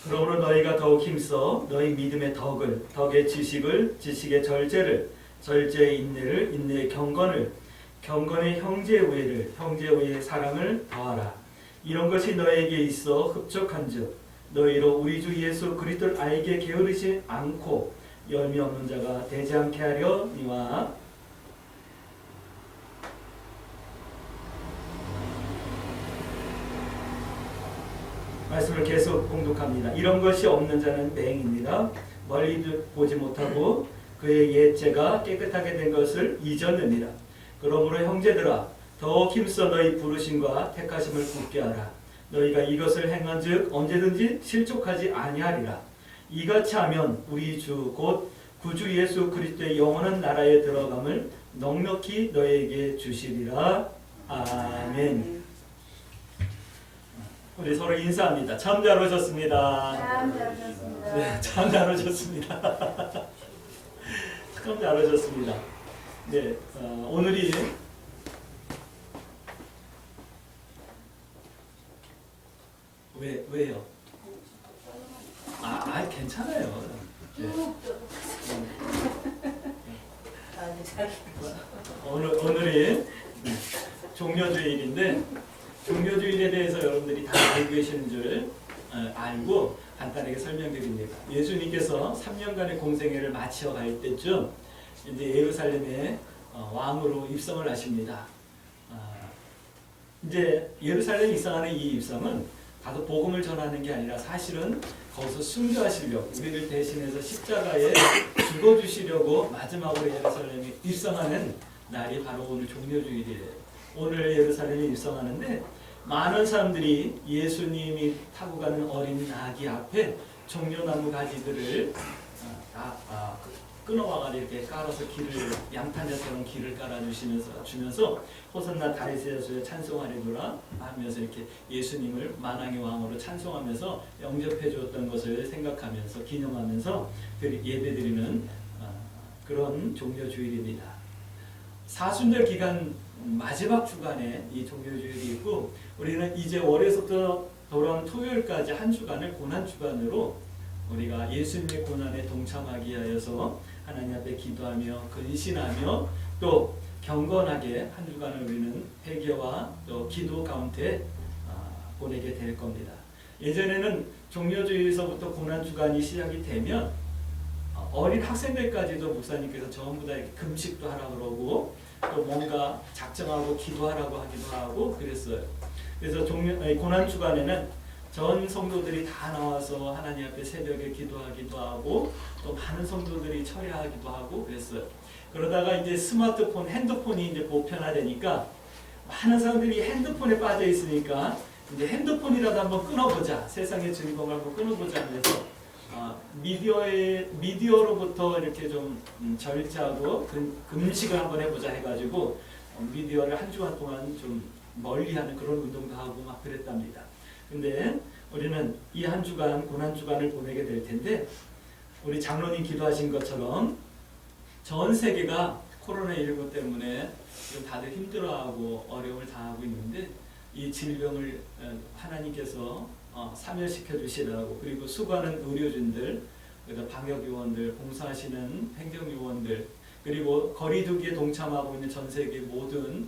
그러므로 너희가 더욱 힘써 너희 믿음의 덕의 지식을, 지식의 절제를, 절제의 인내를, 인내의 경건을, 경건의 형제의 우애를, 형제의 우애의 사랑을 더하라. 이런 것이 너에게 있어 흡족한즉 너희로 우리 주 예수 그리스도를 알게 게으르지 않고 열매 없는 자가 되지 않게 하려니와. 말씀을 계속 공독합니다. 이런 것이 없는 자는 맹입니다. 멀리 보지 못하고 그의 옛죄가 깨끗하게 된 것을 잊었느니라. 그러므로 형제들아 더욱 힘써 너희 부르심과 택하심을 굳게 하라. 너희가 이것을 행한즉 언제든지 실족하지 아니하리라. 이같이 하면 우리 주 곧 구주 예수 그리스도의 영원한 나라에 들어감을 넉넉히 너희에게 주시리라. 아멘. 우리 서로 인사합니다. 참 잘 오셨습니다. 참 잘 오셨습니다. 네, 참 잘 오셨습니다. 참 잘 오셨습니다. 네, 오늘이 왜요? 괜찮아요. 네. 오늘이 종료주일인데 종료주일에 대해서 여러분들이 다 알고 계시는 줄 알고 간단하게 설명드립니다. 예수님께서 3년간의 공생애를 마치어 갈 때쯤 이제 예루살렘에 왕으로 입성을 하십니다. 이제 예루살렘에 입성하는 이 입성은 가서 복음을 전하는 게 아니라 사실은 거기서 순교하시려고 우리를 대신해서 십자가에 죽어주시려고 마지막으로 예루살렘에 입성하는 날이 바로 오늘 종료주일이에요. 오늘 예루살렘에 입성하는데 많은 사람들이 예수님이 타고 가는 어린 나귀 앞에 종려나무 가지들을 끊어와가지고 이렇게 깔아서 길을 양탄자처럼 길을 깔아주면서 호산나 다윗의 자손에 찬송하리로라 하면서 이렇게 예수님을 만왕의 왕으로 찬송하면서 영접해 주었던 것을 생각하면서 기념하면서 예배드리는 그런 종료주일입니다. 사순절 기간 마지막 주간에 이 종료주일이 있고 우리는 이제 월요일부터 돌아온 토요일까지 한 주간을 고난주간으로 우리가 예수님의 고난에 동참하기 위하여서 하나님 앞에 기도하며 근신하며 또 경건하게 한 주간을 우리는 회개와 또 기도 가운데 보내게 될 겁니다. 예전에는 종료주일에서부터 고난주간이 시작이 되면 어린 학생들까지도 목사님께서 전부 다 금식도 하라고 그러고 또 뭔가 작정하고 기도하라고 하기도 하고 그랬어요. 그래서 고난주간에는 전 성도들이 다 나와서 하나님 앞에 새벽에 기도하기도 하고 또 많은 성도들이 철야하기도 하고 그랬어요. 그러다가 이제 스마트폰, 핸드폰이 이제 보편화되니까 많은 사람들이 핸드폰에 빠져 있으니까 이제 핸드폰이라도 한번 끊어보자, 세상의 즐거움을 한번 끊어보자 하면서 미디어로부터 이렇게 좀 절제하고 금식을 한번 해보자 해가지고 미디어를 한 주간 동안 좀 멀리하는 그런 운동도 하고 막 그랬답니다. 근데 우리는 이 한 주간 고난주간을 보내게 될 텐데 우리 장로님 기도하신 것처럼 전 세계가 코로나19 때문에 지금 다들 힘들어하고 어려움을 당하고 있는데 이 질병을 하나님께서 사멸시켜 주시라고 그리고 수고하는 의료진들, 방역요원들, 봉사하시는 행정요원들 그리고 거리두기에 동참하고 있는 전 세계 모든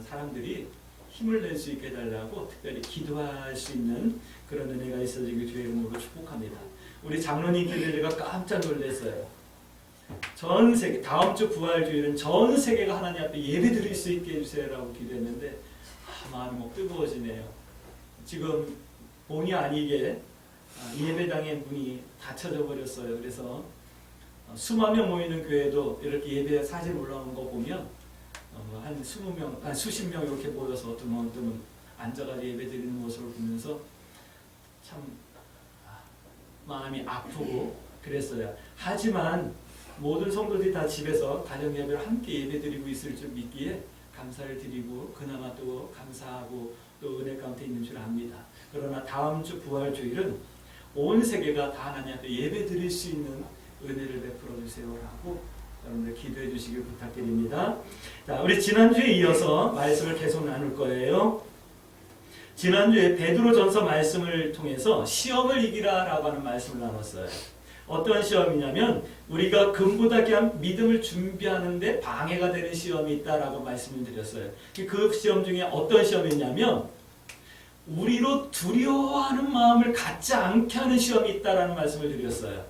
사람들이 힘을 낼 수 있게 해달라고 특별히 기도할 수 있는 그런 은혜가 있어지길 주의 이름으로 축복합니다. 우리 장로님 기도에 제가 깜짝 놀랐어요. 전 세계 다음 주 부활주일은 전 세계가 하나님 앞에 예배드릴 수 있게 해주세요라고 기도했는데 마음이 막 뜨거워지네요. 지금 본의 아니게 예배당의 문이 닫혀져 버렸어요. 그래서 수만 명 모이는 교회도 이렇게 예배 사진 올라오는 거 보면 한 20명, 수십 명 이렇게 모여서 드문드문 앉아가지고 예배드리는 모습을 보면서 참 마음이 아프고 그랬어요. 하지만 모든 성도들이 다 집에서 가정 예배를 함께 예배드리고 있을 줄 믿기에 감사를 드리고 그나마 또 감사하고 또 은혜 가운데 있는 줄 압니다. 그러나 다음 주 부활주일은 온 세계가 다 하나님 앞에 예배드릴 수 있는 은혜를 베풀어 주세요라고 여러분들 기도해 주시길 부탁드립니다. 자, 우리 지난주에 이어서 말씀을 계속 나눌 거예요. 지난주에 베드로전서 말씀을 통해서 시험을 이기라라고 하는 말씀을 나눴어요. 어떤 시험이냐면 우리가 금보다 귀한 믿음을 준비하는데 방해가 되는 시험이 있다라고 말씀을 드렸어요. 그 시험 중에 어떤 시험이냐면 우리로 두려워하는 마음을 갖지 않게 하는 시험이 있다라는 말씀을 드렸어요.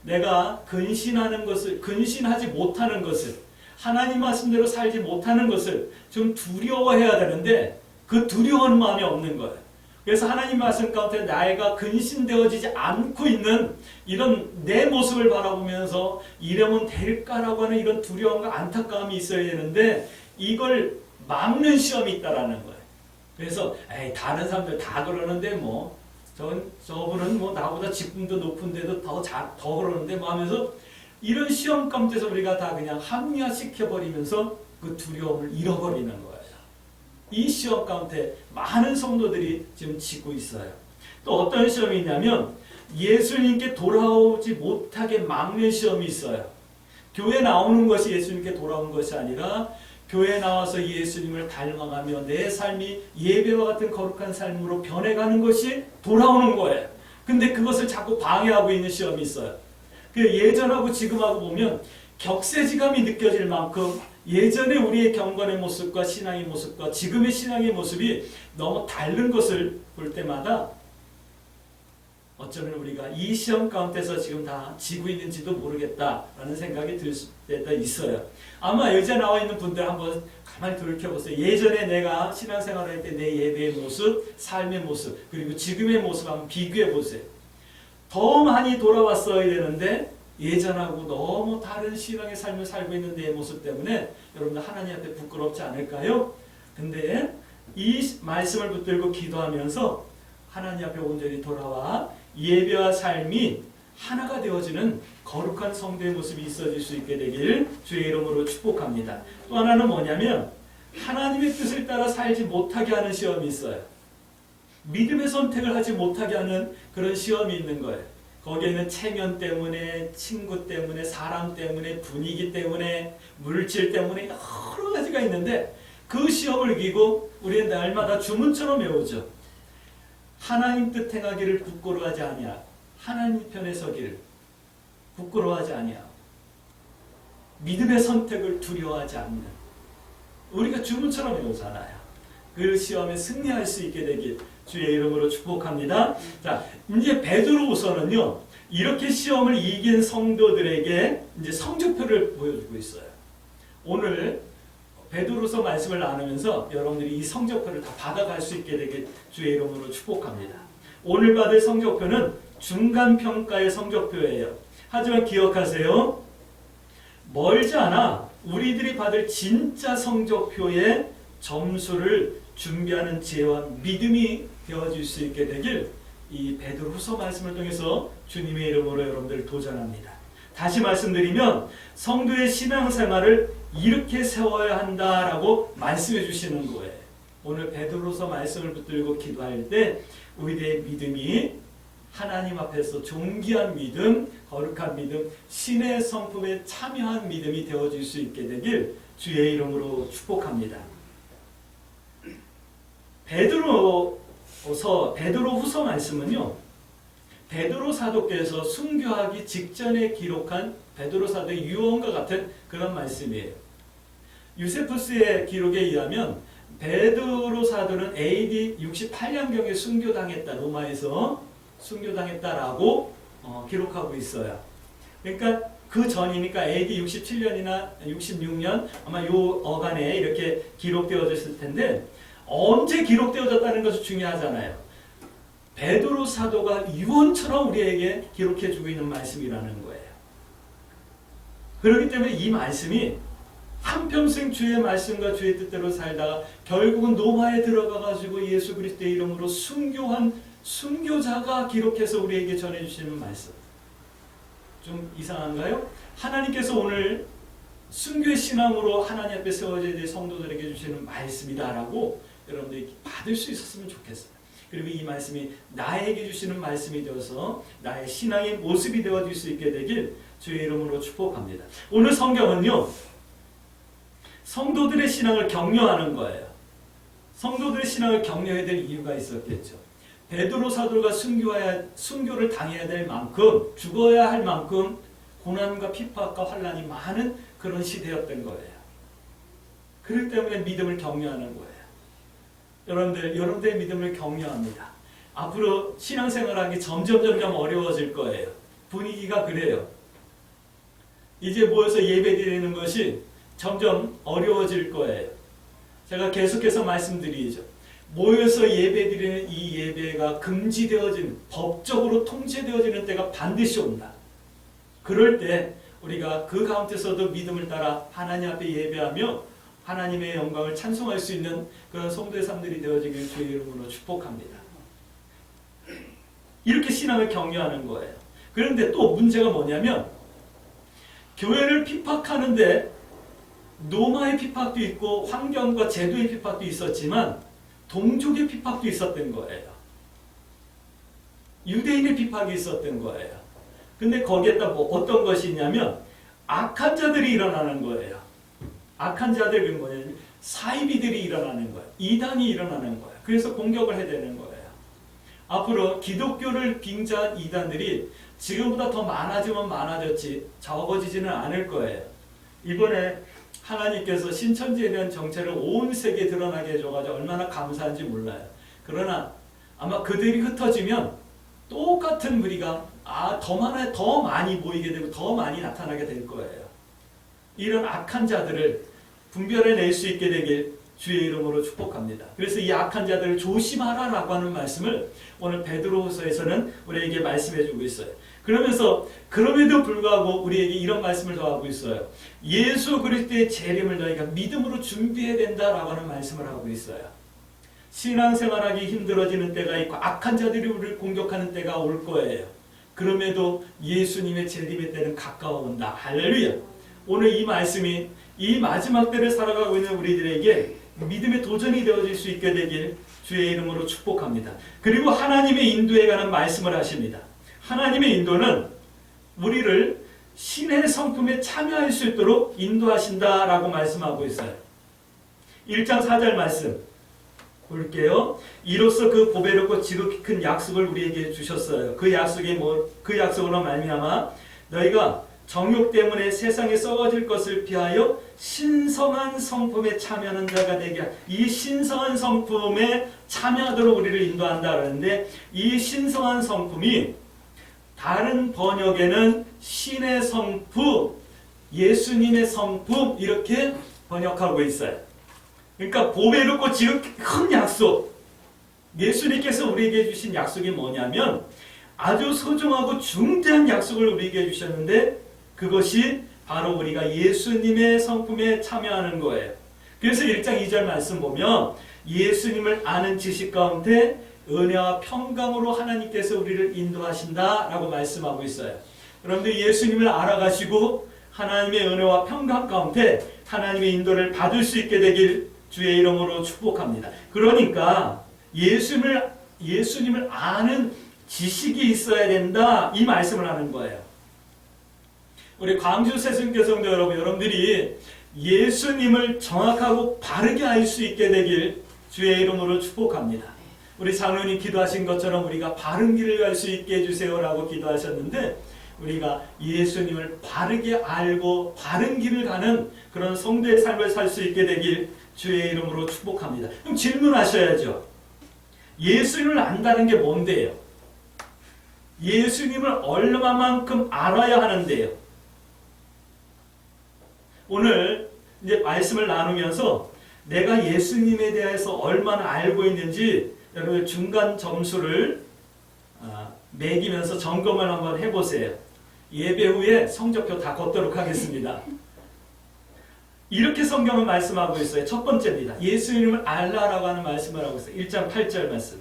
내가 근신하지 못하는 것을, 하나님 말씀대로 살지 못하는 것을 좀 두려워해야 되는데 그 두려워하는 마음이 없는 거예요. 그래서 하나님 말씀 가운데 나이가 근신되어지지 않고 있는 이런 내 모습을 바라보면서 이러면 될까라고 하는 이런 두려움과 안타까움이 있어야 되는데 이걸 막는 시험이 있다라는 거예요. 그래서 다른 사람들 다 그러는데 뭐 저분은 뭐 나보다 직분도 높은데도 더 그러는데 뭐 하면서 이런 시험 가운데서 우리가 다 그냥 합리화시켜버리면서 그 두려움을 잃어버리는 거예요. 이 시험 가운데 많은 성도들이 지금 지고 있어요. 또 어떤 시험이 있냐면 예수님께 돌아오지 못하게 막는 시험이 있어요. 교회 나오는 것이 예수님께 돌아오는 것이 아니라 교회 나와서 예수님을 닮아가며 내 삶이 예배와 같은 거룩한 삶으로 변해가는 것이 돌아오는 거예요. 근데 그것을 자꾸 방해하고 있는 시험이 있어요. 예전하고 지금하고 보면 격세지감이 느껴질 만큼 예전에 우리의 경건의 모습과 신앙의 모습과 지금의 신앙의 모습이 너무 다른 것을 볼 때마다 어쩌면 우리가 이 시험 가운데서 지금 다 지고 있는지도 모르겠다라는 생각이 들 때도 있어요. 아마 여기에 나와 있는 분들 한번 가만히 돌이켜보세요. 예전에 내가 신앙생활을 할 때 내 예배의 모습, 삶의 모습, 그리고 지금의 모습 한번 비교해보세요. 더 많이 돌아왔어야 되는데 예전하고 너무 다른 신앙의 삶을 살고 있는 내 모습 때문에 여러분들 하나님 앞에 부끄럽지 않을까요? 근데 이 말씀을 붙들고 기도하면서 하나님 앞에 온전히 돌아와 예배와 삶이 하나가 되어지는 거룩한 성도의 모습이 있어질 수 있게 되길 주의 이름으로 축복합니다. 또 하나는 뭐냐면 하나님의 뜻을 따라 살지 못하게 하는 시험이 있어요. 믿음의 선택을 하지 못하게 하는 그런 시험이 있는 거예요. 거기에는 체면 때문에, 친구 때문에, 사람 때문에, 분위기 때문에, 물질 때문에 여러 가지가 있는데 그 시험을 이기고 우리는 날마다 주문처럼 외우죠. 하나님 뜻 행하기를 부끄러워하지 아니하고 하나님 편에 서기를 부끄러워하지 아니하고 믿음의 선택을 두려워하지 않는 우리가 주문처럼 외우잖아요. 그 시험에 승리할 수 있게 되길 주의 이름으로 축복합니다. 자, 이제 베드로후서는요, 이렇게 시험을 이긴 성도들에게 이제 성적표를 보여주고 있어요. 오늘 베드로후서 말씀을 나누면서 여러분들이 이 성적표를 다 받아갈 수 있게 되길 주의 이름으로 축복합니다. 오늘 받을 성적표는 중간평가의 성적표예요. 하지만 기억하세요. 멀지 않아 우리들이 받을 진짜 성적표의 점수를 준비하는 지혜와 믿음이 되어질 수 있게 되길 이 베드로후서 말씀을 통해서 주님의 이름으로 여러분들 도전합니다. 다시 말씀드리면 성도의 신앙생활을 이렇게 세워야 한다라고 말씀해 주시는 거예요. 오늘 베드로후서 말씀을 붙들고 기도할 때 우리의 믿음이 하나님 앞에서 존귀한 믿음, 거룩한 믿음, 신의 성품에 참여한 믿음이 되어질 수 있게 되길 주의 이름으로 축복합니다. 베드로후서 말씀은요, 베드로 사도께서 순교하기 직전에 기록한 베드로 사도의 유언과 같은 그런 말씀이에요. 유세푸스의 기록에 의하면 베드로 사도는 AD 68년경에 순교당했다, 로마에서 순교당했다라고 기록하고 있어요. 그러니까 그 전이니까 AD 67년이나 66년 아마 요 어간에 이렇게 기록되어졌을 텐데 언제 기록되어졌다는 것이 중요하잖아요. 베드로 사도가 유언처럼 우리에게 기록해주고 있는 말씀이라는 거예요. 그렇기 때문에 이 말씀이 한평생 주의 말씀과 주의 뜻대로 살다가 결국은 로마에 들어가가지고 예수 그리스도의 이름으로 순교한 순교자가 기록해서 우리에게 전해주시는 말씀. 좀 이상한가요? 하나님께서 오늘 순교의 신앙으로 하나님 앞에 세워져야 될 성도들에게 주시는 말씀이다라고 여러분들이 받을 수 있었으면 좋겠어요. 그리고 이 말씀이 나에게 주시는 말씀이 되어서 나의 신앙의 모습이 되어질 수 있게 되길 주의 이름으로 축복합니다. 오늘 성경은요, 성도들의 신앙을 격려하는 거예요. 성도들 신앙을 격려해야 될 이유가 있었겠죠. 베드로 사도가 순교를 당해야 될 만큼, 죽어야 할 만큼 고난과 핍박과 환난이 많은 그런 시대였던 거예요. 그렇기 때문에 믿음을 격려하는 거예요. 여러분들의 믿음을 격려합니다. 앞으로 신앙생활하기 점점 어려워질 거예요. 분위기가 그래요. 이제 모여서 예배드리는 것이 점점 어려워질 거예요. 제가 계속해서 말씀드리죠. 모여서 예배드리는 이 예배가 금지되어지는, 법적으로 통제되어지는 때가 반드시 온다. 그럴 때 우리가 그 가운데서도 믿음을 따라 하나님 앞에 예배하며 하나님의 영광을 찬송할 수 있는 그런 성도의 삶들이 되어지길 주의 이름으로 축복합니다. 이렇게 신앙을 격려하는 거예요. 그런데 또 문제가 뭐냐면 교회를 핍박하는데 노마의 핍박도 있고 환경과 제도의 핍박도 있었지만 동족의 핍박도 있었던 거예요. 유대인의 핍박이 있었던 거예요. 근데 거기에다 어떤 것이 있냐면 악한 자들이 일어나는 거예요. 악한 자들이 뭐냐면 사이비들이 일어나는 거예요. 이단이 일어나는 거예요. 그래서 공격을 해야 되는 거예요. 앞으로 기독교를 빙자한 이단들이 지금보다 더 많아지면 많아졌지 적어지지는 않을 거예요. 이번에 하나님께서 신천지에 대한 정체를 온 세계에 드러나게 해줘가지고 얼마나 감사한지 몰라요. 그러나 아마 그들이 흩어지면 똑같은 무리가 더 많이 모이게 되고 더 많이 나타나게 될 거예요. 이런 악한 자들을 분별해낼 수 있게 되길 주의 이름으로 축복합니다. 그래서 이 악한 자들을 조심하라라고 하는 말씀을 오늘 베드로후서에서는 우리에게 말씀해주고 있어요. 그러면서 그럼에도 불구하고 우리에게 이런 말씀을 더하고 있어요. 예수 그리스도의 재림을 너희가 믿음으로 준비해야 된다라고 하는 말씀을 하고 있어요. 신앙생활하기 힘들어지는 때가 있고 악한 자들이 우리를 공격하는 때가 올 거예요. 그럼에도 예수님의 재림의 때는 가까워온다. 할렐루야. 오늘 이 말씀이 이 마지막 때를 살아가고 있는 우리들에게 믿음의 도전이 되어질 수 있게 되길 주의 이름으로 축복합니다. 그리고 하나님의 인도에 관한 말씀을 하십니다. 하나님의 인도는 우리를 신의 성품에 참여할 수 있도록 인도하신다라고 말씀하고 있어요. 1장 4절 말씀 볼게요. 이로써 그 보배롭고 지극히 큰 약속을 우리에게 주셨어요. 그 약속으로 말미암아 너희가 정욕 때문에 세상에 썩어질 것을 피하여 신성한 성품에 참여하는 자가 되게, 이 신성한 성품에 참여하도록 우리를 인도한다 그러는데, 이 신성한 성품이 다른 번역에는 신의 성품, 예수님의 성품 이렇게 번역하고 있어요. 그러니까 보배롭고 지극히 큰 약속, 예수님께서 우리에게 주신 약속이 뭐냐면 아주 소중하고 중대한 약속을 우리에게 주셨는데 그것이 바로 우리가 예수님의 성품에 참여하는 거예요. 그래서 1장 2절 말씀 보면 예수님을 아는 지식 가운데 은혜와 평강으로 하나님께서 우리를 인도하신다라고 말씀하고 있어요. 여러분들 예수님을 알아가시고 하나님의 은혜와 평강 가운데 하나님의 인도를 받을 수 있게 되길 주의 이름으로 축복합니다. 그러니까 예수님을 아는 지식이 있어야 된다, 이 말씀을 하는 거예요. 우리 광주 새순교성도 여러분들이 예수님을 정확하고 바르게 알 수 있게 되길 주의 이름으로 축복합니다. 우리 장로님 기도하신 것처럼 우리가 바른 길을 갈 수 있게 해주세요라고 기도하셨는데 우리가 예수님을 바르게 알고 바른 길을 가는 그런 성도의 삶을 살 수 있게 되길 주의 이름으로 축복합니다. 그럼 질문하셔야죠. 예수님을 안다는 게 뭔데요? 예수님을 얼마만큼 알아야 하는데요? 오늘 이제 말씀을 나누면서 내가 예수님에 대해서 얼마나 알고 있는지 여러분 중간 점수를 매기면서 점검을 한번 해보세요. 예배 후에 성적표 다 걷도록 하겠습니다. 이렇게 성경은 말씀하고 있어요. 첫 번째입니다. 예수님을 알라라고 하는 말씀을 하고 있어요. 1장 8절 말씀.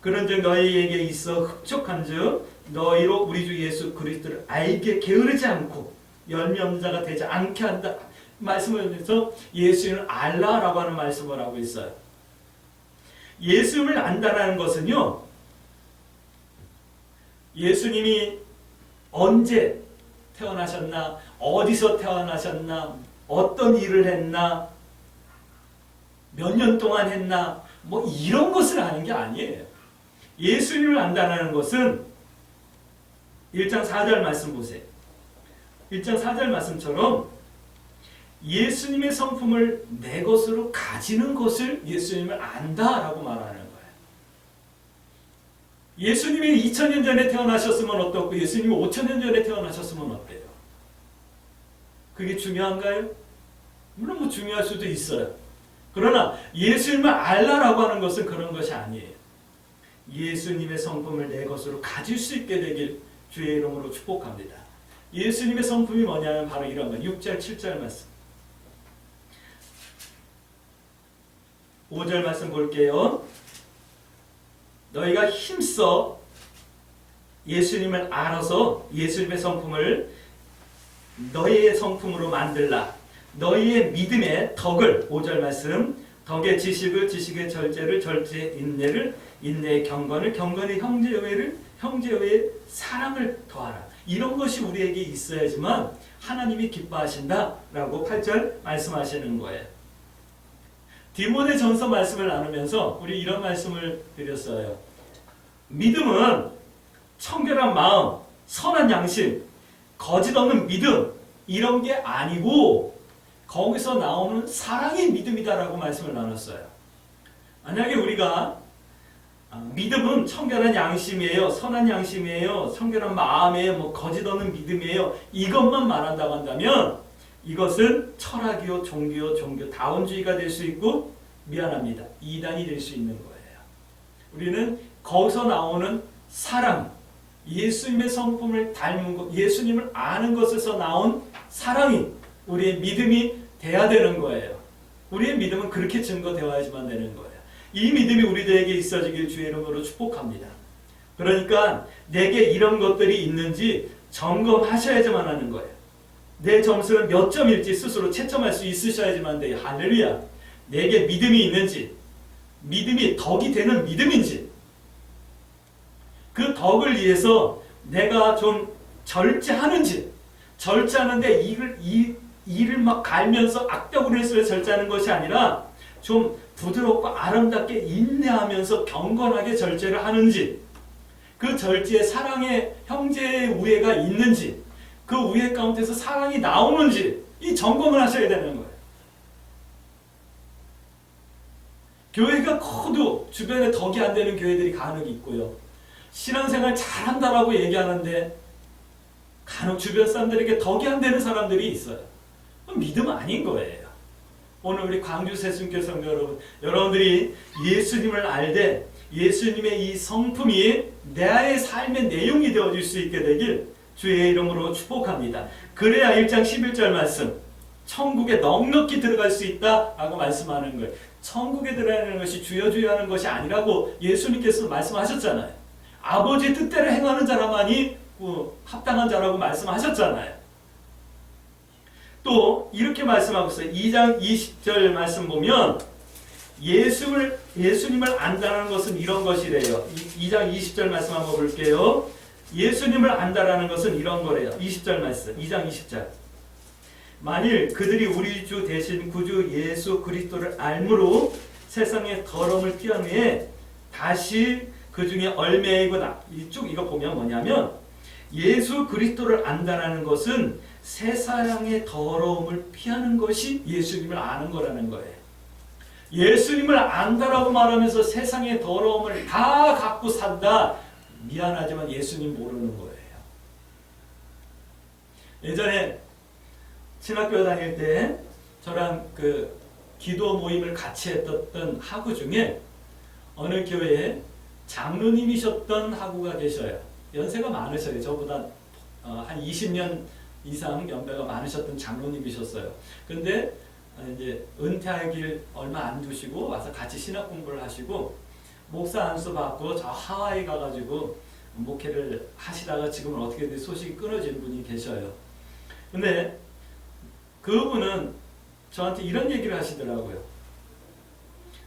그런즉 너희에게 있어 흡족한즉 너희로 우리 주 예수 그리스도를 알게 게으르지 않고 열매 없는 자가 되지 않게 한다. 말씀을 해서 예수님을 알라라고 하는 말씀을 하고 있어요. 예수님을 안다라는 것은요, 예수님이 언제 태어나셨나, 어디서 태어나셨나, 어떤 일을 했나, 몇 년 동안 했나 뭐 이런 것을 아는 게 아니에요. 예수님을 안다는 것은 1장 4절 말씀 보세요. 1장 4절 말씀처럼 예수님의 성품을 내 것으로 가지는 것을 예수님을 안다라고 말하는 거예요. 예수님이 2000년 전에 태어나셨으면 어떻고 예수님이 5000년 전에 태어나셨으면 어때요? 그게 중요한가요? 물론 뭐 중요할 수도 있어요. 그러나 예수님을 알라라고 하는 것은 그런 것이 아니에요. 예수님의 성품을 내 것으로 가질 수 있게 되길 주의 이름으로 축복합니다. 예수님의 성품이 뭐냐면 바로 이런 거예요. 6절 7절 말씀. 5절 말씀 볼게요. 너희가 힘써 예수님을 알아서 예수님의 성품을 너희의 성품으로 만들라. 너희의 믿음의 덕을 5절 말씀 덕의 지식을 지식의 절제를 절제의 인내를 인내의 경건을 경건의 형제의회를 형제의회의 사랑을 더하라. 이런 것이 우리에게 있어야지만 하나님이 기뻐하신다라고 8절 말씀하시는 거예요. 디모데전서 말씀을 나누면서 우리 이런 말씀을 드렸어요. 믿음은 청결한 마음, 선한 양심, 거짓 없는 믿음 이런 게 아니고 거기서 나오는 사랑이 믿음이다라고 말씀을 나눴어요. 만약에 우리가 믿음은 청결한 양심이에요, 선한 양심이에요, 청결한 마음이에요, 뭐 거짓 없는 믿음이에요 이것만 말한다고 한다면 이것은 철학이요 종교다운주의가 될 수 있고 미안합니다. 이단이 될 수 있는 거예요. 우리는 거기서 나오는 사랑, 예수님의 성품을 닮은 것, 예수님을 아는 것에서 나온 사랑이 우리의 믿음이 돼야 되는 거예요. 우리의 믿음은 그렇게 증거되어야지만 되는 거예요. 이 믿음이 우리들에게 있어지길 주의 이름으로 축복합니다. 그러니까 내게 이런 것들이 있는지 점검하셔야지만 하는 거예요. 내 점수는 몇 점일지 스스로 채점할 수 있으셔야지만 돼요. 할렐루야. 내게 믿음이 있는지, 믿음이 덕이 되는 믿음인지, 그 덕을 위해서 내가 좀 절제하는지, 절제하는데 이를 막 갈면서 악덕으로 해서 절제하는 것이 아니라 좀 부드럽고 아름답게 인내하면서 경건하게 절제를 하는지, 그 절제에 사랑의 형제의 우애가 있는지, 그 우애 가운데서 사랑이 나오는지 이 점검을 하셔야 되는 거예요. 교회가 커도 주변에 덕이 안 되는 교회들이 간혹 있고요. 신앙생활 잘한다라고 얘기하는데 간혹 주변 사람들에게 덕이 안 되는 사람들이 있어요. 믿음 아닌 거예요. 오늘 우리 광주 새순교 성도 여러분, 여러분들이 예수님을 알되 예수님의 이 성품이 나의 삶의 내용이 되어질 수 있게 되길 주의 이름으로 축복합니다. 그래야 1장 11절 말씀 천국에 넉넉히 들어갈 수 있다라고 말씀하는 거예요. 천국에 들어가는 것이 주여 하는 것이 아니라고 예수님께서 말씀하셨잖아요. 아버지의 뜻대로 행하는 자라만이 합당한 자라고 말씀하셨잖아요. 또 이렇게 말씀하고 있어요. 2장 20절 말씀 보면 예수님을 안다는 것은 이런 것이래요. 2장 20절 말씀 한번 볼게요. 예수님을 안다라는 것은 이런 거래요. 20절 말씀, 2장 20절. 만일 그들이 우리 주 대신 구주 예수 그리스도를 알므로 세상의 더러움을 피한 후에 다시 그 중에 얼매이거나 쭉 이거 보면 뭐냐면 예수 그리스도를 안다라는 것은 세상의 더러움을 피하는 것이 예수님을 아는 거라는 거예요. 예수님을 안다라고 말하면서 세상의 더러움을 다 갖고 산다. 미안하지만 예수님 모르는 거예요. 예전에 신학교 다닐 때 저랑 그 기도 모임을 같이 했던 학우 중에 어느 교회에 장로님이셨던 학우가 계셔요. 연세가 많으셔요. 저보다 한 20년 이상 연배가 많으셨던 장로님이셨어요. 근데 이제 은퇴하길 얼마 안 두시고 와서 같이 신학 공부를 하시고 목사 안수 받고 저 하와이 가가지고 목회를 하시다가 지금은 어떻게 된 소식이 끊어진 분이 계셔요. 근데 그분은 저한테 이런 얘기를 하시더라고요.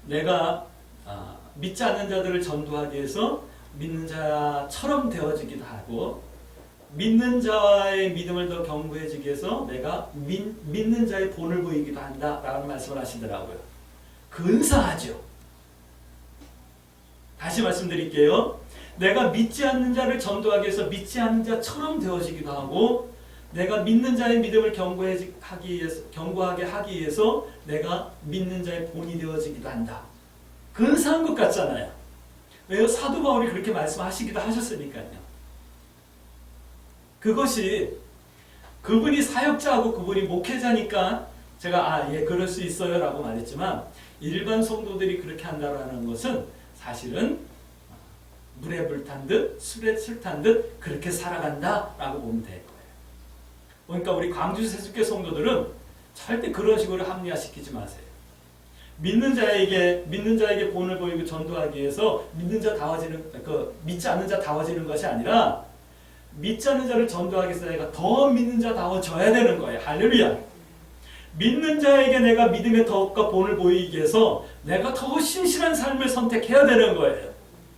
내가 믿지 않는 자들을 전도하기 위해서 믿는 자처럼 되어지기도 하고 믿는 자의 믿음을 더 견고해지기 위해서 내가 믿는 자의 본을 보이기도 한다라는 말씀을 하시더라고요. 근사하죠. 다시 말씀드릴게요. 내가 믿지 않는 자를 전도하기 위해서 믿지 않는 자처럼 되어지기도 하고, 내가 믿는 자의 믿음을 견고하게 하기 위해서 내가 믿는 자의 본이 되어지기도 한다. 근사한 것 같잖아요. 왜요? 사도 바울이 그렇게 말씀하시기도 하셨으니까요. 그것이 그분이 사역자하고 그분이 목회자니까 제가 예 그럴 수 있어요 라고 말했지만, 일반 성도들이 그렇게 한다는 것은 사실은 물에 불 탄 듯 술에 술 탄 듯 그렇게 살아간다라고 보면 될 거예요. 그러니까 우리 광주 세숫교 성도들은 절대 그런 식으로 합리화시키지 마세요. 믿는 자에게 본을 보이고 전도하기 위해서 믿지 않는 자 다워지는 것이 아니라, 믿지 않는 자를 전도하기 위해서 내가 더 믿는 자 다워져야 되는 거예요. 할렐루야. 믿는 자에게 내가 믿음의 덕과 본을 보이기 위해서 내가 더 신실한 삶을 선택해야 되는 거예요.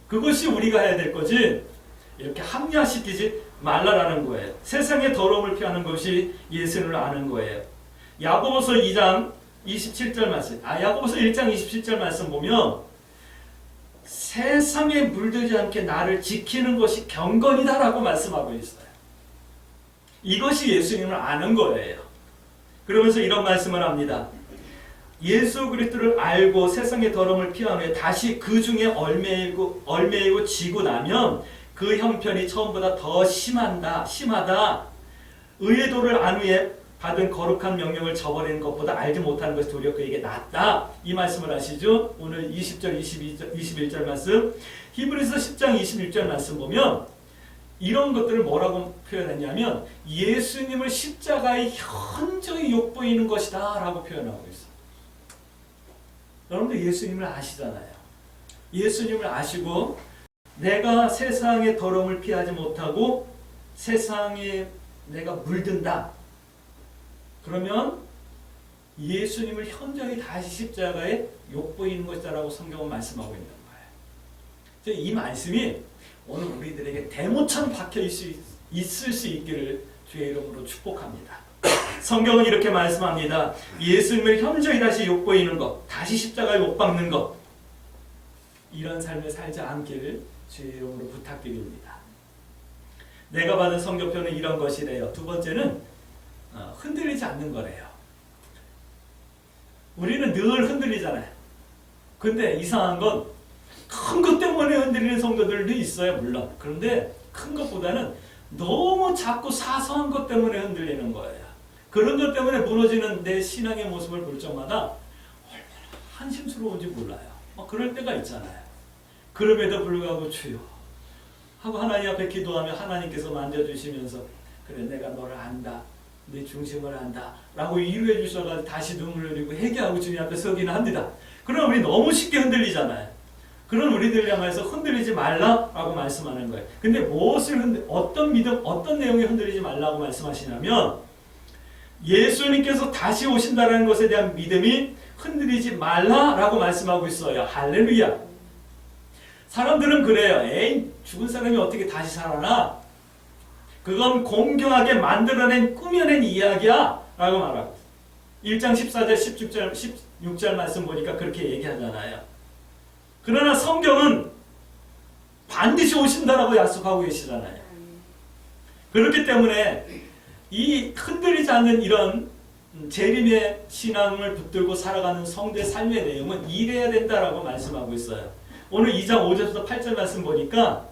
그것이 우리가 해야 될 거지, 이렇게 합리화시키지 말라라는 거예요. 세상의 더러움을 피하는 것이 예수를 아는 거예요. 야고보서 2장 27절 말씀, 야고보서 1장 27절 말씀 보면 세상에 물들지 않게 나를 지키는 것이 경건이다라고 말씀하고 있어요. 이것이 예수님을 아는 거예요. 그러면서 이런 말씀을 합니다. 예수 그리스도를 알고 세상의 더러움을 피한 후에 다시 그 중에 얼매이고 지고 나면 그 형편이 처음보다 더 심하다. 의의 도를 안 후에 받은 거룩한 명령을 저버리는 것보다 알지 못하는 것이 도리어 그에게 낫다. 이 말씀을 하시죠. 오늘 20절, 21절 말씀, 히브리서 10장 21절 말씀 보면 이런 것들을 뭐라고 표현했냐면 예수님을 십자가에 현저히 욕보이는 것이다 라고 표현하고 있어요. 여러분들 예수님을 아시잖아요. 예수님을 아시고 내가 세상의 더러움을 피하지 못하고 세상에 내가 물든다. 그러면 예수님을 현저히 다시 십자가에 욕보이는 것이다라고 성경은 말씀하고 있는 거예요. 이 말씀이 오늘 우리들에게 대모처럼 박혀 있을 수 있기를 주의 이름으로 축복합니다. 성경은 이렇게 말씀합니다. 예수님을 현저히 다시 욕보이는 것, 다시 십자가에 못 박는 것, 이런 삶을 살지 않기를 주의 이름으로 부탁드립니다. 내가 받은 성경표는 이런 것이래요. 두 번째는 흔들리지 않는 거래요. 우리는 늘 흔들리잖아요. 근데 이상한 건 큰 것 때문에 흔들리는 성도들도 있어요, 물론. 그런데 큰 것보다는 너무 작고 사소한 것 때문에 흔들리는 거예요. 그런 것 때문에 무너지는 내 신앙의 모습을 볼 적마다 얼마나 한심스러운지 몰라요. 그럴 때가 있잖아요. 그럼에도 불구하고 주여 하고 하나님 앞에 기도하며 하나님께서 만져주시면서 그래 내가 너를 안다. 내 중심을 안다. 라고 위로해 주셔서 다시 눈물을 흘리고 회개하고 주님 앞에 서기는 합니다. 그럼 우리 너무 쉽게 흔들리잖아요. 그런 우리들을 향해서 흔들리지 말라라고 말씀하는 거예요. 근데 어떤 믿음, 어떤 내용이 흔들리지 말라고 말씀하시냐면 예수님께서 다시 오신다는 것에 대한 믿음이 흔들리지 말라라고 말씀하고 있어요. 할렐루야. 사람들은 그래요. 에이, 죽은 사람이 어떻게 다시 살아나? 그건 공경하게 만들어낸, 꾸며낸 이야기야 라고 말하고 있어요. 1장 14절, 16절 말씀 보니까 그렇게 얘기하잖아요. 그러나 성경은 반드시 오신다라고 약속하고 계시잖아요. 그렇기 때문에 이 흔들리지 않는 이런 재림의 신앙을 붙들고 살아가는 성도의 삶의 내용은 이래야 된다라고 말씀하고 있어요. 오늘 2장 5절부터 8절 말씀 보니까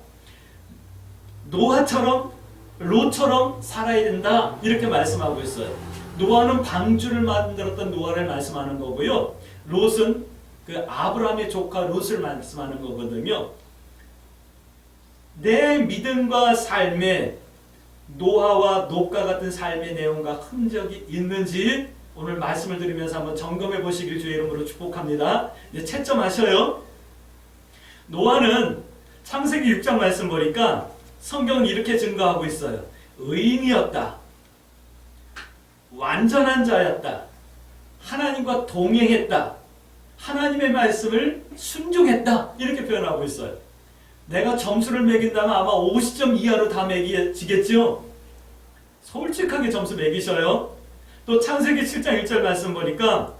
노아처럼 롯처럼 살아야 된다 이렇게 말씀하고 있어요. 노아는 방주를 만들었던 노아를 말씀하는 거고요. 롯은 그 아브라함의 조카 롯을 말씀하는 거거든요. 내 믿음과 삶에 노아와 롯과 같은 삶의 내용과 흔적이 있는지 오늘 말씀을 들으면서 한번 점검해 보시길 주의 이름으로 축복합니다. 이제 채점하셔요. 노아는 창세기 6장 말씀 보니까 성경은 이렇게 증거하고 있어요. 의인이었다. 완전한 자였다. 하나님과 동행했다. 하나님의 말씀을 순종했다. 이렇게 표현하고 있어요. 내가 점수를 매긴다면 아마 50점 이하로 다 매기지겠죠? 솔직하게 점수 매기셔요. 또 창세기 7장 1절 말씀 보니까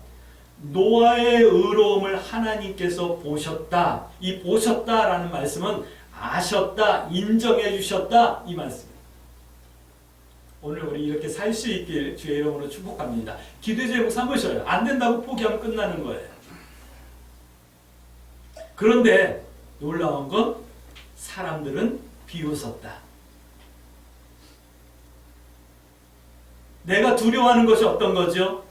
노아의 의로움을 하나님께서 보셨다. 이 보셨다라는 말씀은 아셨다, 인정해 주셨다 이 말씀. 오늘 우리 이렇게 살 수 있길 주의 이름으로 축복합니다. 기도의 제목 삼으셔요. 안 된다고 포기하면 끝나는 거예요. 그런데 놀라운 건 사람들은 비웃었다. 내가 두려워하는 것이 어떤 거죠?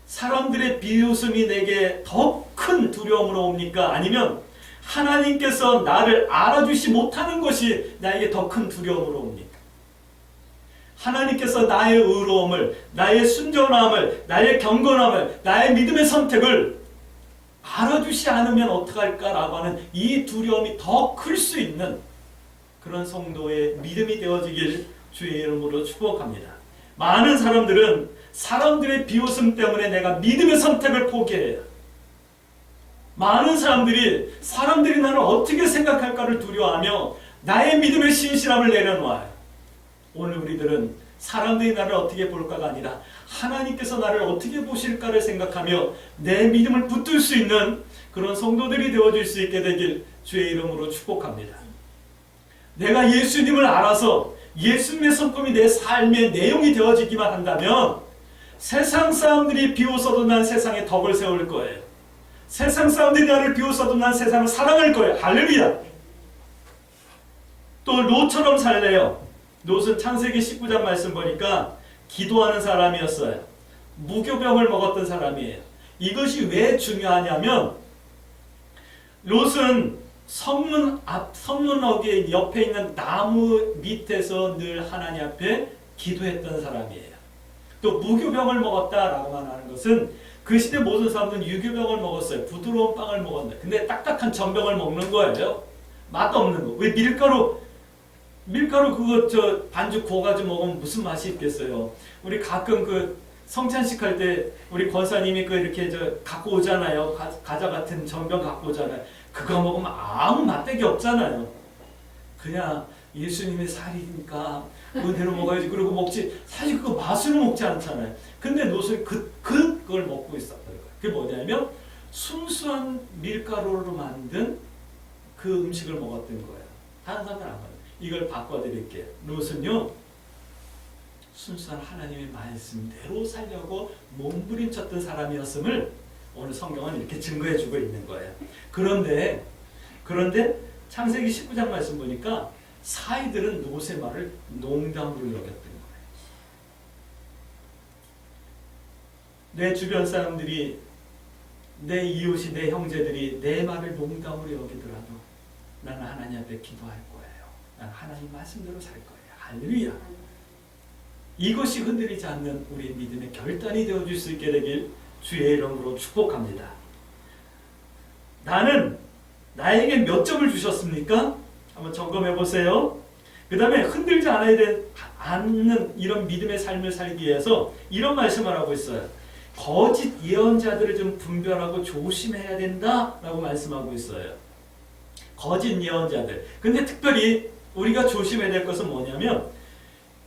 사람들의 비웃음이 내게 더 큰 두려움으로 옵니까? 아니면 하나님께서 나를 알아주시 못하는 것이 나에게 더 큰 두려움으로 옵니까? 하나님께서 나의 의로움을, 나의 순전함을, 나의 경건함을, 나의 믿음의 선택을 알아주시 않으면 어떡할까라고 하는 이 두려움이 더 클 수 있는 그런 성도의 믿음이 되어지길 주의 이름으로 축복합니다. 많은 사람들은 사람들의 비웃음 때문에 내가 믿음의 선택을 포기해요. 많은 사람들이 나를 어떻게 생각할까를 두려워하며 나의 믿음의 신실함을 내려놓아요. 오늘 우리들은 사람들이 나를 어떻게 볼까가 아니라 하나님께서 나를 어떻게 보실까를 생각하며 내 믿음을 붙들 수 있는 그런 성도들이 되어줄 수 있게 되길 주의 이름으로 축복합니다. 내가 예수님을 알아서 예수님의 성품이 내 삶의 내용이 되어지기만 한다면 세상 사람들이 비웃어도 난 세상에 덕을 세울 거예요. 세상 사람들이 나를 비웃어도 난 세상을 사랑할 거예요. 할렐루야. 또 롯처럼 살래요. 롯은 창세기 19장 말씀 보니까 기도하는 사람이었어요. 무교병을 먹었던 사람이에요. 이것이 왜 중요하냐면 롯은 성문어기 옆에 있는 나무 밑에서 늘 하나님 앞에 기도했던 사람이에요. 또 무교병을 먹었다라고만 하는 것은 그 시대 모든 사람들은 유교병을 먹었어요. 부드러운 빵을 먹었는데 근데 딱딱한 전병을 먹는 거예요. 맛없는 거. 왜 밀가루 그거 반죽 구워가지고 먹으면 무슨 맛이 있겠어요. 우리 가끔 그 성찬식 할 때 우리 권사님이 그 이렇게 갖고 오잖아요. 과자 같은 전병 갖고 오잖아요. 그거 먹으면 아무 맛대기 없잖아요. 그냥 예수님의 살이니까 그대로 먹어야지 그러고 먹지 사실 그거 맛으로 먹지 않잖아요. 근데 롯은 그걸 먹고 있었던 거예요. 그게 뭐냐면 순수한 밀가루로 만든 그 음식을 먹었던 거예요. 다른 사람은 안 먹어요. 이걸 바꿔드릴게요. 롯은요 순수한 하나님의 말씀대로 살려고 몸부림쳤던 사람이었음을 오늘 성경은 이렇게 증거해주고 있는 거예요. 그런데 창세기 19장 말씀 보니까 사이들은 롯의 말을 농담으로 여겼던 거예요. 내 주변 사람들이, 내 이웃이, 내 형제들이 내 말을 농담으로 여기더라도 나는 하나님 앞에 기도할 거예요. 나는 하나님 말씀대로 살 거예요. 할렐루야. 이것이 흔들리지 않는 우리의 믿음의 결단이 되어줄 수 있게 되길 주의 이름으로 축복합니다. 나는 나에게 몇 점을 주셨습니까? 한번 점검해 보세요. 그 다음에 흔들지 않는 이런 믿음의 삶을 살기 위해서 이런 말씀을 하고 있어요. 거짓 예언자들을 좀 분별하고 조심해야 된다라고 말씀하고 있어요. 거짓 예언자들. 근데 특별히 우리가 조심해야 될 것은 뭐냐면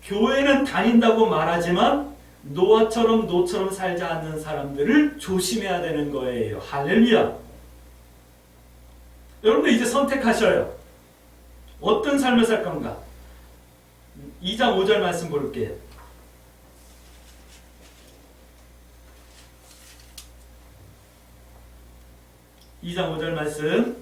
교회는 다닌다고 말하지만 노처럼 살지 않는 사람들을 조심해야 되는 거예요. 할렐루야. 여러분들 이제 선택하셔요. 어떤 삶을 살 건가? 2장 5절 말씀 볼게요. 2장 5절 말씀.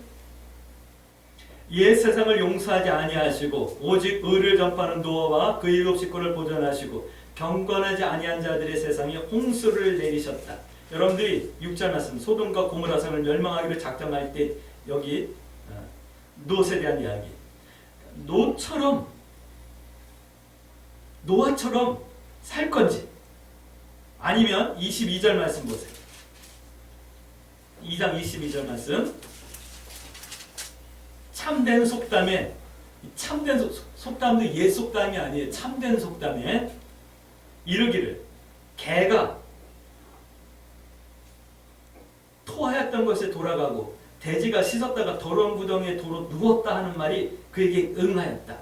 옛 세상을 용서하지 아니하시고 오직 의를 전파하는 노아와 그 일곱 식구를 보존하시고 경건하지 아니한 자들의 세상에 홍수를 내리셨다. 여러분들이 6절 말씀 소돔과 고모라 성을 멸망하기를 작정할 때 여기 롯에 대한 이야기. 노아처럼 살 건지 아니면 22절 말씀 보세요. 2장 22절 말씀. 참된 속담에, 참된 속담도 옛 속담이 아니에요. 참된 속담에 이르기를 개가 토하였던 것에 돌아가고 돼지가 씻었다가 더러운 구덩이에 도로 누웠다 하는 말이 그에게 응하였다.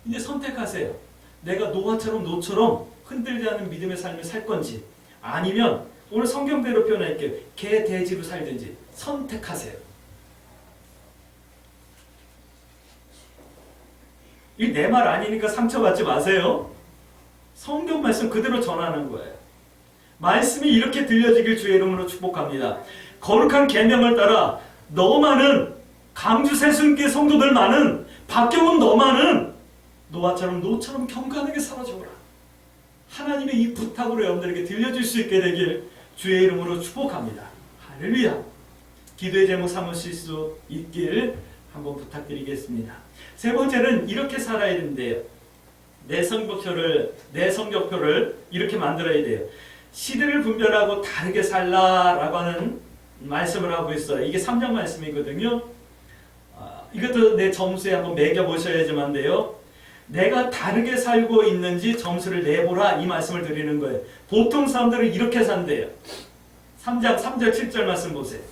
이제 선택하세요. 내가 노처럼 흔들지 않는 믿음의 삶을 살 건지 아니면 오늘 성경대로 표현할게요. 개, 돼지로 살든지 선택하세요. 이 내 말 아니니까 상처받지 마세요. 성경 말씀 그대로 전하는 거예요. 말씀이 이렇게 들려지길 주의 이름으로 축복합니다. 거룩한 계명을 따라 너 많은 강주 세순교회 성도들 많은 박경훈 너 많은 노아처럼 노처럼 경건하게 살아줘라. 하나님의 이 부탁으로 여러분들에게 들려줄 수 있게 되길 주의 이름으로 축복합니다. 할렐루야. 기도의 제목 삼으실 수 있길 한번 부탁드리겠습니다. 세 번째는 이렇게 살아야 된대요. 내 성격표를 이렇게 만들어야 돼요. 시대를 분별하고 다르게 살라라고 하는 말씀을 하고 있어요. 이게 3장 말씀이거든요. 이것도 내 점수에 한번 매겨보셔야지만 돼요. 내가 다르게 살고 있는지 점수를 내보라 이 말씀을 드리는 거예요. 보통 사람들은 이렇게 산대요. 3장 3절 7절 말씀 보세요.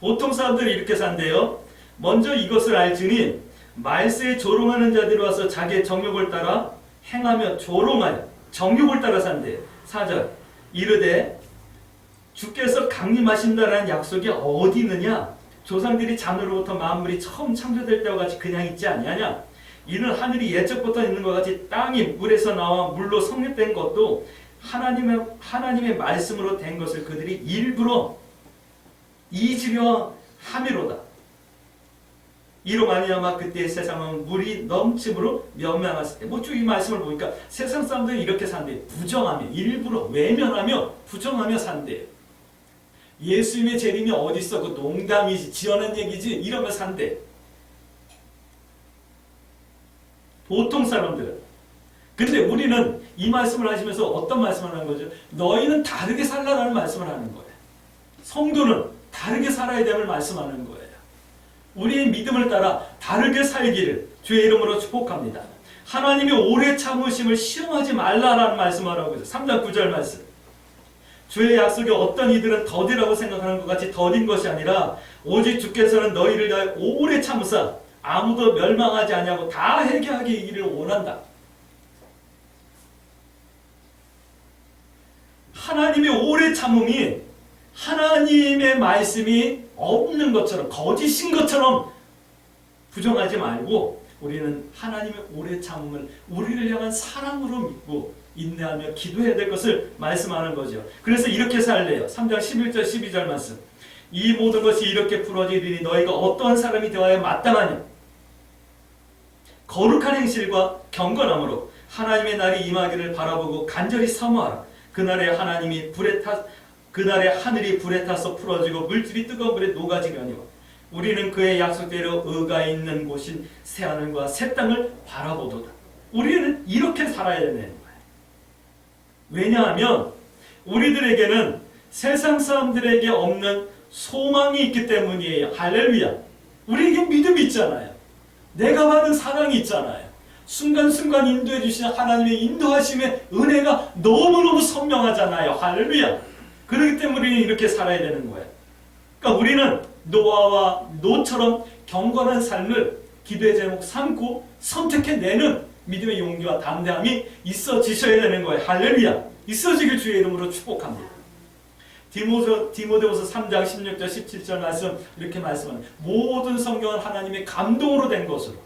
보통 사람들이 이렇게 산대요. 먼저 이것을 알지니 말세에 조롱하는 자들이 와서 자기의 정욕을 따라 행하며 조롱하여 정욕을 따라 산대요. 4절 이르되 주께서 강림하신다라는 약속이 어디 있느냐? 조상들이 잔으로부터 만물이 처음 창조될 때와 같이 그냥 있지 아니하냐? 이는 하늘이 예적부터 있는 것 같이 땅이 물에서 나와 물로 성립된 것도 하나님의 말씀으로 된 것을 그들이 일부러 잊으려 함이로다. 이로 말미암아 그때의 세상은 물이 넘침으로 멸망했을 때, 쭉 이 말씀을 보니까 세상 사람들이 이렇게 산대요. 부정하며 일부러 외면하며 부정하며 산대요. 예수님의 재림이 어디 있어? 그 농담이지 지어낸 얘기지 이러며 산대. 보통 사람들은. 근데 우리는 이 말씀을 하시면서 어떤 말씀을 하는 거죠? 너희는 다르게 살라라는 말씀을 하는 거예요. 성도는 다르게 살아야 됨을 말씀하는 거예요. 우리의 믿음을 따라 다르게 살기를 주의 이름으로 축복합니다. 하나님의 오래 참으심을 시험하지 말라라는 말씀을 하고 있어요. 3장 9절 말씀. 주의 약속이 어떤 이들은 더디라고 생각하는 것 같이 더딘 것이 아니라 오직 주께서는 너희를 위하여 오래 참으사 아무도 멸망하지 아니하고 다 회개하게 이기를 원한다. 하나님의 오래 참음이 하나님의 말씀이 없는 것처럼 거짓인 것처럼 부정하지 말고 우리는 하나님의 오래 참음을 우리를 향한 사랑으로 믿고 인내하며 기도해야 될 것을 말씀하는 거죠. 그래서 이렇게 살래요. 3장 11절 12절 말씀. 이 모든 것이 이렇게 풀어지리니 너희가 어떠한 사람이 되어야 마땅하냐? 거룩한 행실과 경건함으로 하나님의 날이 임하기를 바라보고 간절히 사모하라. 그날에 하나님이 그날에 하늘이 불에 타서 풀어지고 물질이 뜨거운 불에 녹아지려니와 우리는 그의 약속대로 의가 있는 곳인 새하늘과 새 땅을 바라보도다. 우리는 이렇게 살아야 되는 거예요. 왜냐하면 우리들에게는 세상 사람들에게 없는 소망이 있기 때문이에요. 할렐루야. 우리에게 믿음이 있잖아요. 내가 받은 사랑이 있잖아요. 순간순간 인도해 주시는 하나님의 인도하심의 은혜가 너무너무 선명하잖아요. 할렐루야. 그렇기 때문에 우리는 이렇게 살아야 되는 거예요. 그러니까 우리는 노아와 노처럼 경건한 삶을 기도의 제목 삼고 선택해내는 믿음의 용기와 담대함이 있어지셔야 되는 거예요. 할렐루야. 있어지길 주의 이름으로 축복합니다. 디모데후서 3장 16절 17절 말씀 이렇게 말씀하는 모든 성경은 하나님의 감동으로 된 것으로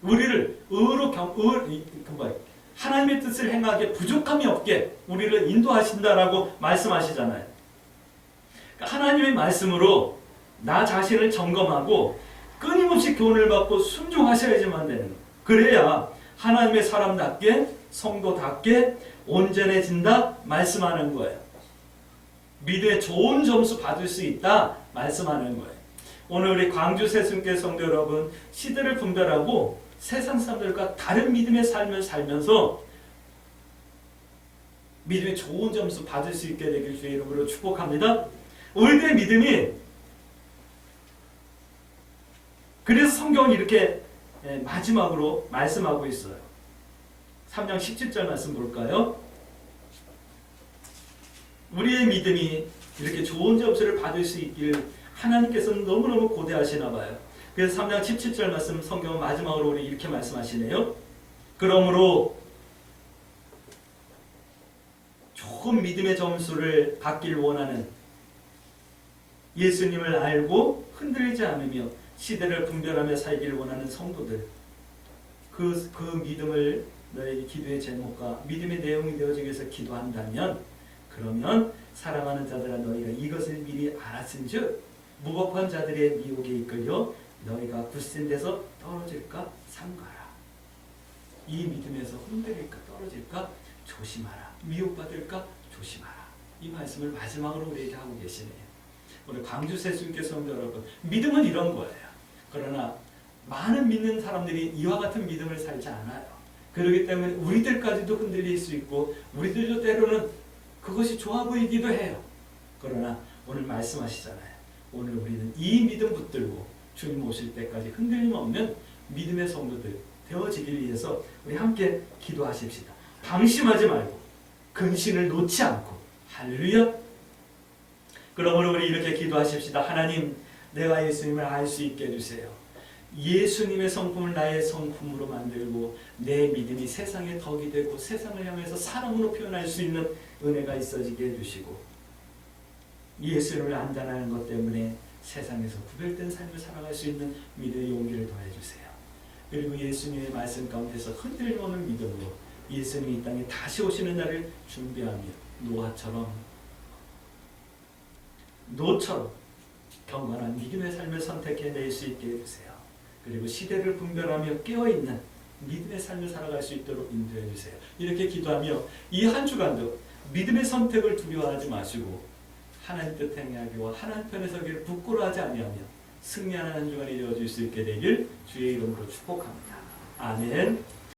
우리를 하나님의 뜻을 행하기에 부족함이 없게 우리를 인도하신다라고 말씀하시잖아요. 그러니까 하나님의 말씀으로 나 자신을 점검하고 끊임없이 교훈을 받고 순종하셔야지만 되는 거예요. 그래야 하나님의 사람답게 성도답게 온전해진다 말씀하는 거예요. 믿음에 좋은 점수 받을 수 있다 말씀하는 거예요. 오늘 우리 광주 세순교회 성도 여러분 시대를 분별하고 세상 사람들과 다른 믿음의 삶을 살면서 믿음에 좋은 점수 받을 수 있게 되길 주의 이름으로 축복합니다. 우리들의 믿음이 그래서 성경은 이렇게 마지막으로 말씀하고 있어요. 3장 17절 말씀 볼까요? 우리의 믿음이 이렇게 좋은 점수를 받을 수 있길 하나님께서는 너무너무 고대하시나 봐요. 그래서 3장 17절 말씀 성경은 마지막으로 우리 이렇게 말씀하시네요. 그러므로 높은 믿음의 점수를 받길 원하는, 예수님을 알고 흔들리지 않으며 시대를 분별하며 살기를 원하는 성도들, 그 믿음을 너의 기도의 제목과 믿음의 내용이 되어지기 위해서 기도한다면, 그러면 사랑하는 자들아 너희가 이것을 미리 알았은즉 무법한 자들의 미혹에 이끌려 너희가 굳센 데서 떨어질까 삼가라. 이 믿음에서 흔들릴까 떨어질까 조심하라. 미혹받을까 조심하라. 이 말씀을 마지막으로 우리에게 하고 계시네요. 우리 광주 세순교 성도 여러분, 믿음은 이런 거예요. 그러나 많은 믿는 사람들이 이와 같은 믿음을 살지 않아요. 그렇기 때문에 우리들까지도 흔들릴 수 있고 우리들도 때로는 그것이 좋아 보이기도 해요. 그러나 오늘 말씀하시잖아요. 오늘 우리는 이 믿음 붙들고 주님 오실 때까지 흔들림 없는 믿음의 성도들 되어지길 위해서 우리 함께 기도하십시다. 방심하지 말고 근신을 놓지 않고. 할렐루야. 그러므로 우리 이렇게 기도하십시다. 하나님, 내가 예수님을 알 수 있게 해주세요. 예수님의 성품을 나의 성품으로 만들고 내 믿음이 세상의 덕이 되고 세상을 향해서 사랑으로 표현할 수 있는 은혜가 있어지게 해주시고, 예수님을 안다는 것 때문에 세상에서 구별된 삶을 살아갈 수 있는 믿음의 용기를 더해주세요. 그리고 예수님의 말씀 가운데서 흔들림 없는 믿음으로 예수님이 이 땅에 다시 오시는 날을 준비하며 노처럼 경건한 믿음의 삶을 선택해낼 수 있게 해주세요. 그리고 시대를 분별하며 깨어있는 믿음의 삶을 살아갈 수 있도록 인도해 주세요. 이렇게 기도하며 이 한 주간도 믿음의 선택을 두려워하지 마시고 하나님 뜻 행하기와 하나님 편에 서기를 부끄러워하지 아니하며 승리하는 한 주간이 되어질 수 있게 되길 주의 이름으로 축복합니다. 아멘.